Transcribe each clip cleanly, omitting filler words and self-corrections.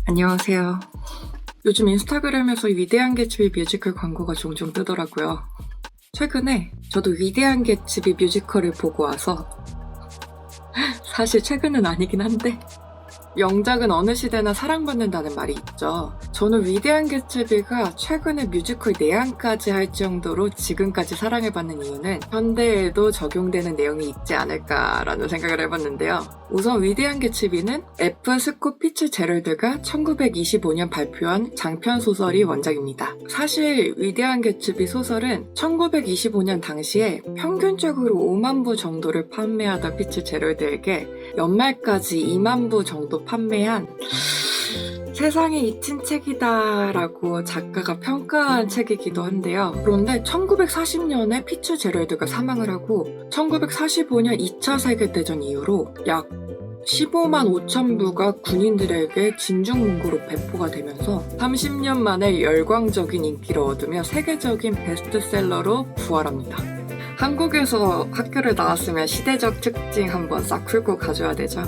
안녕하세요. 요즘 인스타그램에서 위대한 개츠비 뮤지컬 광고가 종종 뜨더라고요. 최근에 저도 위대한 개츠비 뮤지컬을 보고 와서 사실 최근은 아니긴 한데 명작은 어느 시대나 사랑받는다는 말이 있죠. 저는 위대한 개츠비가 최근에 뮤지컬 내한까지 할 정도로 지금까지 사랑을 받는 이유는 현대에도 적용되는 내용이 있지 않을까라는 생각을 해봤는데요. 우선 위대한 개츠비는 F. 스콧 피츠제럴드가 1925년 발표한 장편 소설이 원작입니다. 사실 위대한 개츠비 소설은 1925년 당시에 평균적으로 5만 부 정도를 판매하던 피츠제럴드에게 연말까지 2만 부 정도 판매한 세상에 잊힌 책이다 라고 작가가 평가한 책이기도 한데요. 그런데 1940년에 피츠제럴드가 사망을 하고 1945년 2차 세계대전 이후로 약 15만 5천 부가 군인들에게 진중문고로 배포가 되면서 30년 만에 열광적인 인기를 얻으며 세계적인 베스트셀러로 부활합니다. 한국에서 학교를 나왔으면 시대적 특징 한번 싹 풀고 가줘야 되죠.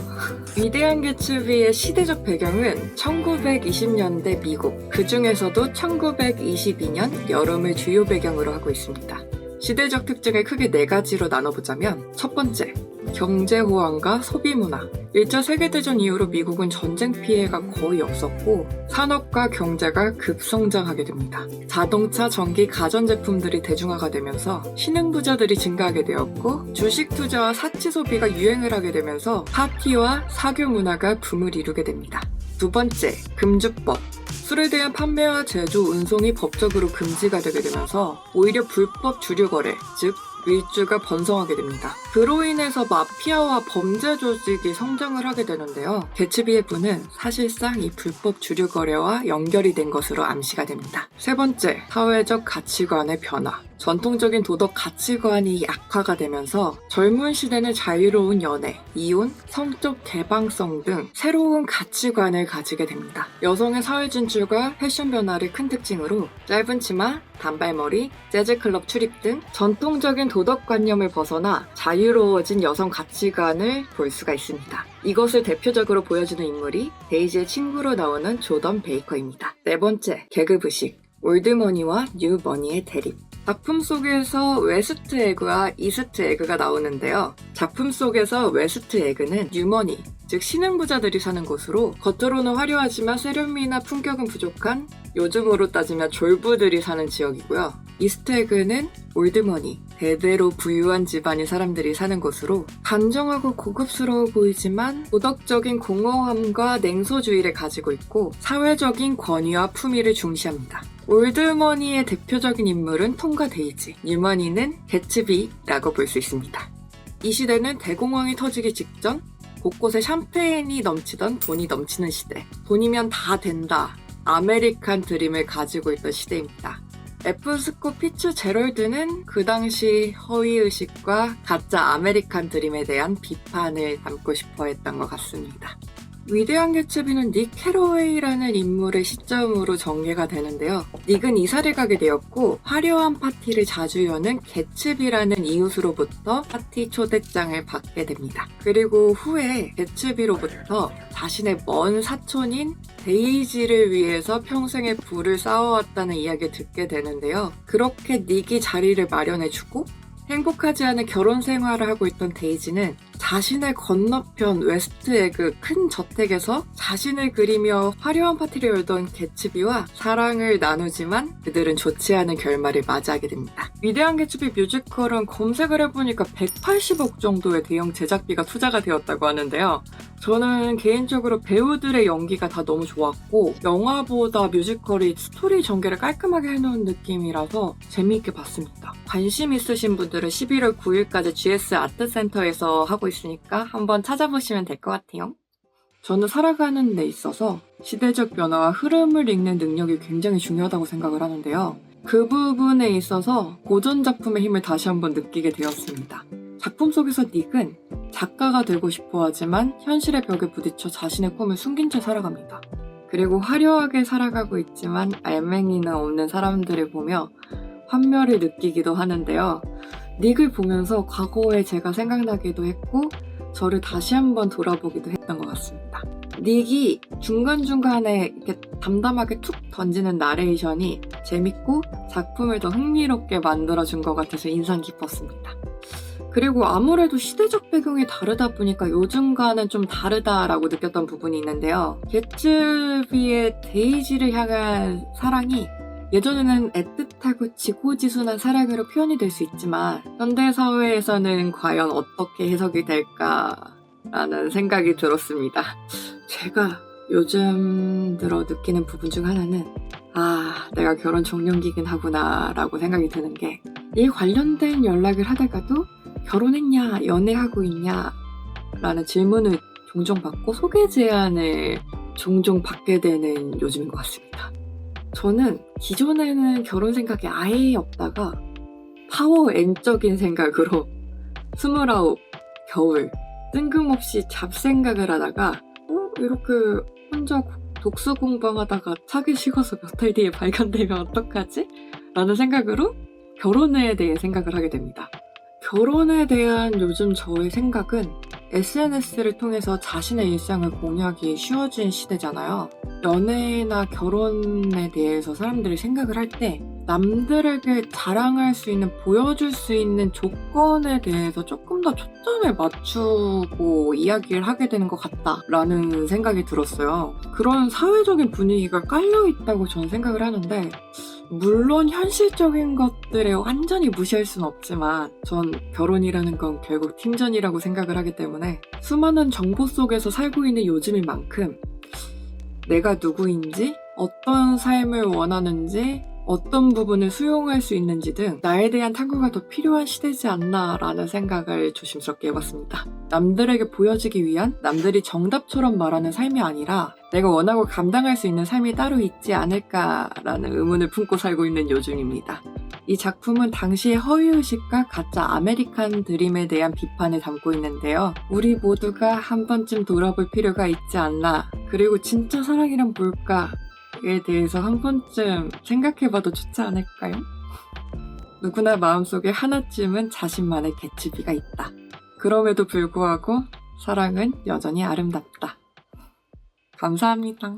위대한 개츠비의 시대적 배경은 1920년대 미국, 그 중에서도 1922년 여름을 주요 배경으로 하고 있습니다. 시대적 특징을 크게 4가지로 나눠보자면 첫 번째, 경제호황과 소비문화. 1차 세계대전 이후로 미국은 전쟁 피해가 거의 없었고 산업과 경제가 급성장하게 됩니다. 자동차, 전기, 가전제품들이 대중화가 되면서 신흥부자들이 증가하게 되었고 주식 투자와 사치 소비가 유행을 하게 되면서 파티와 사교 문화가 붐을 이루게 됩니다. 두 번째, 금주법. 술에 대한 판매와 제조, 운송이 법적으로 금지가 되게 되면서 오히려 불법 주류 거래, 즉 밀주가 번성하게 됩니다. 그로 인해서 마피아와 범죄 조직이 성장을 하게 되는데요. 개츠비의 부는 사실상 이 불법 주류 거래와 연결이 된 것으로 암시가 됩니다. 세 번째, 사회적 가치관의 변화. 전통적인 도덕 가치관이 약화가 되면서 젊은 시대는 자유로운 연애, 이혼, 성적 개방성 등 새로운 가치관을 가지게 됩니다. 여성의 사회 진출과 패션 변화를 큰 특징으로 짧은 치마, 단발머리, 재즈클럽 출입 등 전통적인 도덕관념을 벗어나 자유로워진 여성 가치관을 볼 수가 있습니다. 이것을 대표적으로 보여주는 인물이 데이지의 친구로 나오는 조던 베이커입니다. 네 번째, 계급의식. 올드머니와 뉴머니의 대립. 작품 속에서 웨스트 에그와 이스트 에그가 나오는데요. 작품 속에서 웨스트 에그는 뉴머니, 즉 신흥부자들이 사는 곳으로 겉으로는 화려하지만 세련미나 품격은 부족한 요즘으로 따지면 졸부들이 사는 지역이고요. 이스트 에그는 올드머니, 대대로 부유한 집안의 사람들이 사는 곳으로 단정하고 고급스러워 보이지만 도덕적인 공허함과 냉소주의를 가지고 있고 사회적인 권위와 품위를 중시합니다. 올드머니의 대표적인 인물은 톰과 데이지, 뉴머니는 개츠비라고 볼 수 있습니다. 이 시대는 대공황이 터지기 직전 곳곳에 샴페인이 넘치던 돈이 넘치는 시대. 돈이면 다 된다. 아메리칸 드림을 가지고 있던 시대입니다. F. 스콧 피츠제럴드는 그 당시 허위의식과 가짜 아메리칸 드림에 대한 비판을 담고 싶어 했던 것 같습니다. 위대한 개츠비는 닉 캐러웨이라는 인물의 시점으로 전개가 되는데요. 닉은 이사를 가게 되었고 화려한 파티를 자주 여는 개츠비라는 이웃으로부터 파티 초대장을 받게 됩니다. 그리고 후에 개츠비로부터 자신의 먼 사촌인 데이지를 위해서 평생의 부를 쌓아왔다는 이야기를 듣게 되는데요. 그렇게 닉이 자리를 마련해주고 행복하지 않은 결혼 생활을 하고 있던 데이지는 자신의 건너편 웨스트 에그 큰 저택에서 자신을 그리며 화려한 파티를 열던 개츠비와 사랑을 나누지만 그들은 좋지 않은 결말을 맞이하게 됩니다. 위대한 개츠비 뮤지컬은 검색을 해보니까 180억 정도의 대형 제작비가 투자가 되었다고 하는데요. 저는 개인적으로 배우들의 연기가 다 너무 좋았고 영화보다 뮤지컬이 스토리 전개를 깔끔하게 해놓은 느낌이라서 재미있게 봤습니다. 관심 있으신 분들은 11월 9일까지 GS 아트센터에서 하고 있으니까 한번 찾아보시면 될 것 같아요. 저는 살아가는 데 있어서 시대적 변화와 흐름을 읽는 능력이 굉장히 중요하다고 생각을 하는데요. 그 부분에 있어서 고전 작품의 힘을 다시 한번 느끼게 되었습니다. 작품 속에서 닉은 작가가 되고 싶어 하지만 현실의 벽에 부딪혀 자신의 꿈을 숨긴 채 살아갑니다. 그리고 화려하게 살아가고 있지만 알맹이는 없는 사람들을 보며 환멸을 느끼기도 하는데요. 닉을 보면서 과거에 제가 생각나기도 했고 저를 다시 한번 돌아보기도 했던 것 같습니다. 닉이 중간중간에 이렇게 담담하게 툭 던지는 나레이션이 재밌고 작품을 더 흥미롭게 만들어준 것 같아서 인상 깊었습니다. 그리고 아무래도 시대적 배경이 다르다 보니까 요즘과는 좀 다르다라고 느꼈던 부분이 있는데요. 개츠비의 데이지를 향한 사랑이 예전에는 애틋하고 지고지순한 사랑으로 표현이 될 수 있지만 현대사회에서는 과연 어떻게 해석이 될까라는 생각이 들었습니다. 제가 요즘 들어 느끼는 부분 중 하나는 내가 결혼 종령기긴 하구나 라고 생각이 드는 게 이 관련된 연락을 하다가도 결혼했냐, 연애하고 있냐 라는 질문을 종종 받고 소개 제안을 종종 받게 되는 요즘인 것 같습니다. 저는 기존에는 결혼 생각이 아예 없다가 파워 N적인 생각으로 29 겨울 뜬금없이 잡생각을 하다가 이렇게 혼자 독서 공부하다가 차기 식어서 몇 달 뒤에 발견되면 어떡하지? 라는 생각으로 결혼에 대해 생각을 하게 됩니다. 결혼에 대한 요즘 저의 생각은 SNS를 통해서 자신의 일상을 공유하기 쉬워진 시대잖아요. 연애나 결혼에 대해서 사람들이 생각을 할 때 남들에게 자랑할 수 있는, 보여줄 수 있는 조건에 대해서 조금 더 초점을 맞추고 이야기를 하게 되는 것 같다라는 생각이 들었어요. 그런 사회적인 분위기가 깔려있다고 저는 생각을 하는데 물론 현실적인 것들에 완전히 무시할 수는 없지만 전 결혼이라는 건 결국 팀전이라고 생각을 하기 때문에 수많은 정보 속에서 살고 있는 요즘인 만큼 내가 누구인지, 어떤 삶을 원하는지, 어떤 부분을 수용할 수 있는지 등 나에 대한 탐구가 더 필요한 시대지 않나라는 생각을 조심스럽게 해봤습니다. 남들에게 보여지기 위한 남들이 정답처럼 말하는 삶이 아니라 내가 원하고 감당할 수 있는 삶이 따로 있지 않을까라는 의문을 품고 살고 있는 요즘입니다. 이 작품은 당시의 허위의식과 가짜 아메리칸 드림에 대한 비판을 담고 있는데요. 우리 모두가 한 번쯤 돌아볼 필요가 있지 않나, 그리고 진짜 사랑이란 뭘까에 대해서 한 번쯤 생각해봐도 좋지 않을까요? 누구나 마음속에 하나쯤은 자신만의 개츠비가 있다. 그럼에도 불구하고 사랑은 여전히 아름답다. 감사합니다.